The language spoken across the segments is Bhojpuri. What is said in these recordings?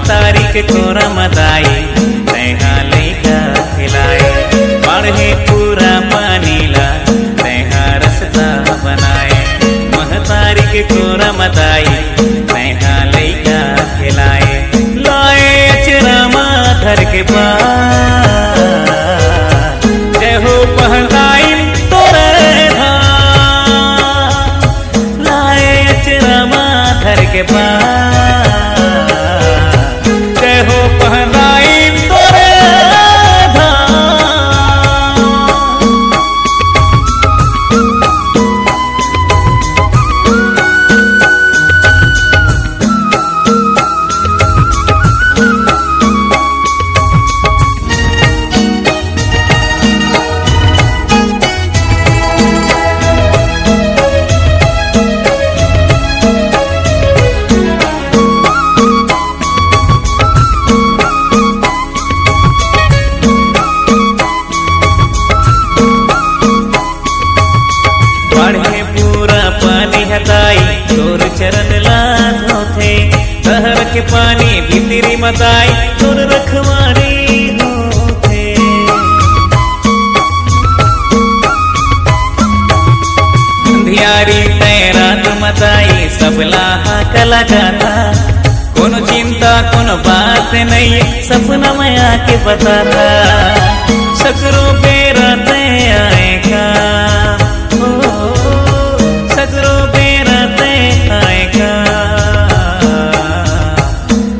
महतारी के कोरा मदाई तैहा लैका खिलाए। बढ़े पूरा पानीला तैहा रसता बनाए। महतारी के कोरा मदाई तैहा लैका खिलाए। लाए अचरा माथर के पार जय हो पहनाई तोरे धाम। लाए अचरा माथर के पार जय हो पहनाई तोरे तोर चरण लाधो थे। शहर के पानी भीतरी मदाई तोर रखवारी होथे। अंधियारी तेरा मदाई सबला कला गाता। कोनो चिंता कोनो बात नहीं सपना में आके बताता। सकरो बेरा ते आएगा सकरो बेरा ते आएगा।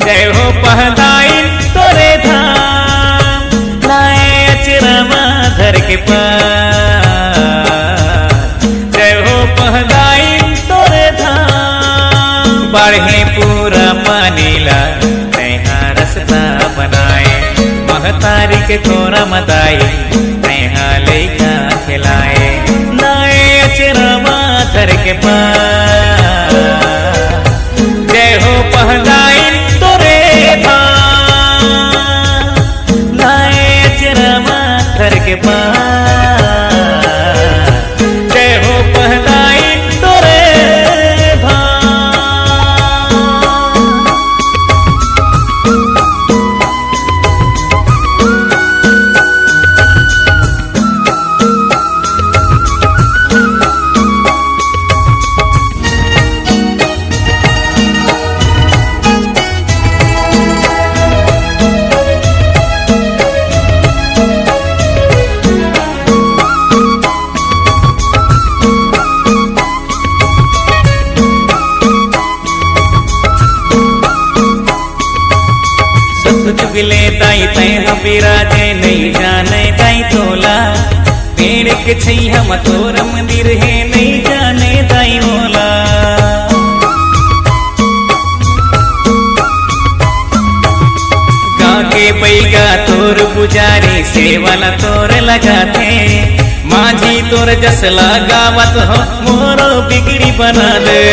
जय हो पहनाई तोरे धाम। लाए अचरा माधर के पार जय हो पहनाई तोरे धाम। बढ़े पूरा पानीला तैहा रसता बनाए। महतारी के कोरा मदाई तैहा लैका खिलाए। लाए अचरा माथर के पार जय हो पहनाई तोरे धाम। लाए अचरा माथर के पार जय हो पहनाई तोरे धाम। जुगले दाई तैहा बिराजे नहीं जाने दाई तोला। पेड़ के छैया मतोर मंदिर है नहीं जाने दाई मोला। गाँव के बैगा तोर पुजारी सेवाला तोर लगाते। माझी तोर जस लगावत हो मोरो बिगड़ी बना दे।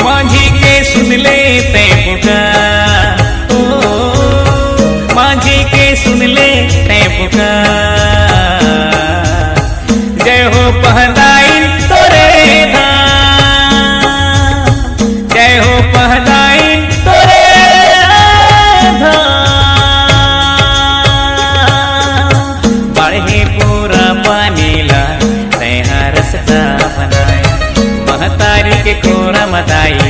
माझी के सुन ले ते पुकार माझी के सुन ले ते पुकार। जय हो पहनाई तोरे धाम। जय हो पहनाई तोरे धाम। बढ़े पूरा पानीला तैहा रसता बनाए। महतारी के कोरा मदाई